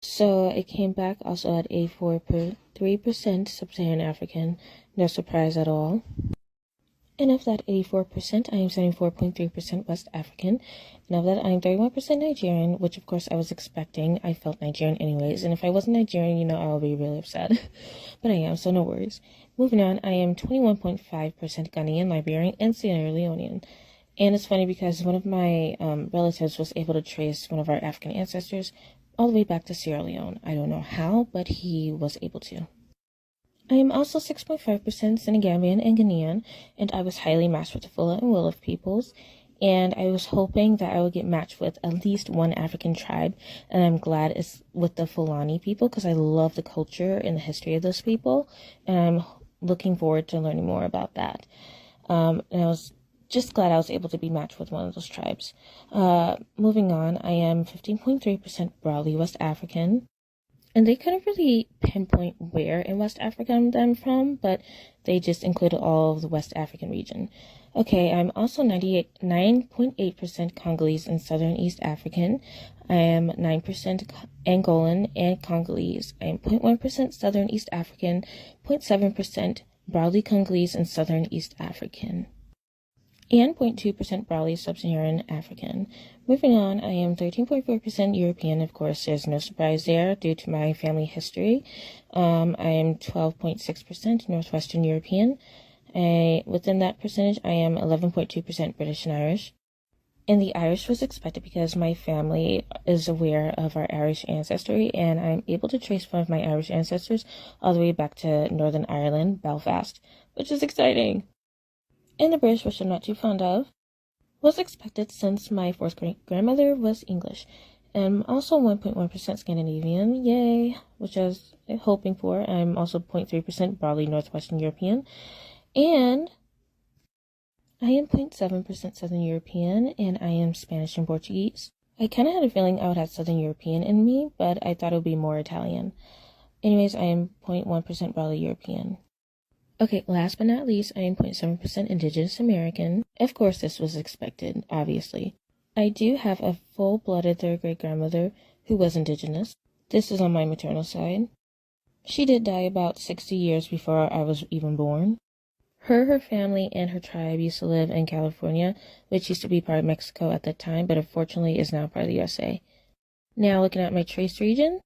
So it came back also at 84.3% Sub-Saharan African. No surprise at all. And of that 84%, I am 74.3% West African. And of that, I am 31% Nigerian, which of course I was expecting. I felt Nigerian anyways. And if I wasn't Nigerian, I would be really upset. But I am, so no worries. Moving on, I am 21.5% Ghanaian, Liberian, and Sierra Leonean. And it's funny because one of my relatives was able to trace one of our African ancestors all the way back to Sierra Leone. I don't know how, but he was able to. I am also 6.5% Senegambian and Ghanaian, and I was highly matched with the Fula and Wolof peoples, and I was hoping that I would get matched with at least one African tribe, and I'm glad it's with the Fulani people because I love the culture and the history of those people, and I'm looking forward to learning more about that. And I was just glad I was able to be matched with one of those tribes. Moving on, I am 15.3% broadly West African. And they couldn't really pinpoint where in West Africa I'm from, but they just included all of the West African region. Okay, I'm also 9.8% Congolese and Southern East African. I am 9% Angolan and Congolese. I am 0.1% Southern East African, 0.7% broadly Congolese and Southern East African, and 0.2% broadly Sub-Saharan African. Moving on, I am 13.4% European. Of course, there's no surprise there due to my family history. I am 12.6% Northwestern European. Within that percentage, I am 11.2% British and Irish. And the Irish was expected because my family is aware of our Irish ancestry, and I'm able to trace one of my Irish ancestors all the way back to Northern Ireland, Belfast, which is exciting. And the British, which I'm not too fond of, was expected since my fourth great-grandmother was English. And I'm also 1.1% Scandinavian, yay, which I was hoping for. I'm also 0.3% broadly Northwestern European. And I am 0.7% Southern European, and I am Spanish and Portuguese. I kind of had a feeling I would have Southern European in me, but I thought it would be more Italian. Anyways, I am 0.1% broadly European. Okay, last but not least, I am 0.7% Indigenous American. Of course, this was expected, obviously. I do have a full-blooded third great-grandmother who was Indigenous. This is on my maternal side. She did die about 60 years before I was even born. Her family, and her tribe used to live in California, which used to be part of Mexico at that time, but unfortunately is now part of the USA. Now, looking at my trace region,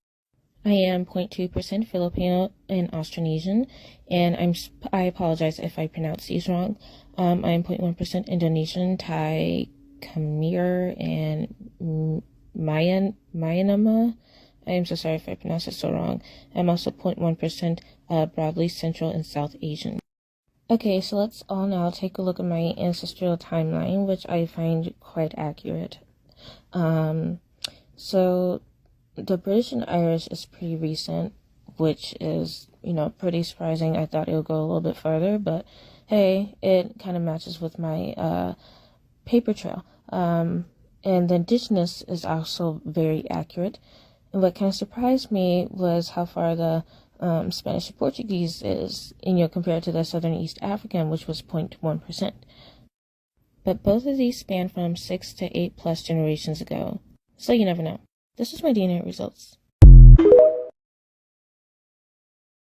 I am 0.2% Filipino and Austronesian, and I apologize if I pronounce these wrong. I am 0.1% Indonesian, Thai, Khmer, and Myanmar. I am so sorry if I pronounce it so wrong. I'm also 0.1% broadly Central and South Asian. Okay, so let's all now take a look at my ancestral timeline, which I find quite accurate. So the British and Irish is pretty recent, which is, pretty surprising. I thought it would go a little bit further, but hey, it kind of matches with my paper trail. And the Indigenous is also very accurate. And what kind of surprised me was how far the Spanish and Portuguese is, compared to the Southern East African, which was 0.1%. But both of these span from 6 to 8 plus generations ago, so you never know. This is my DNA results.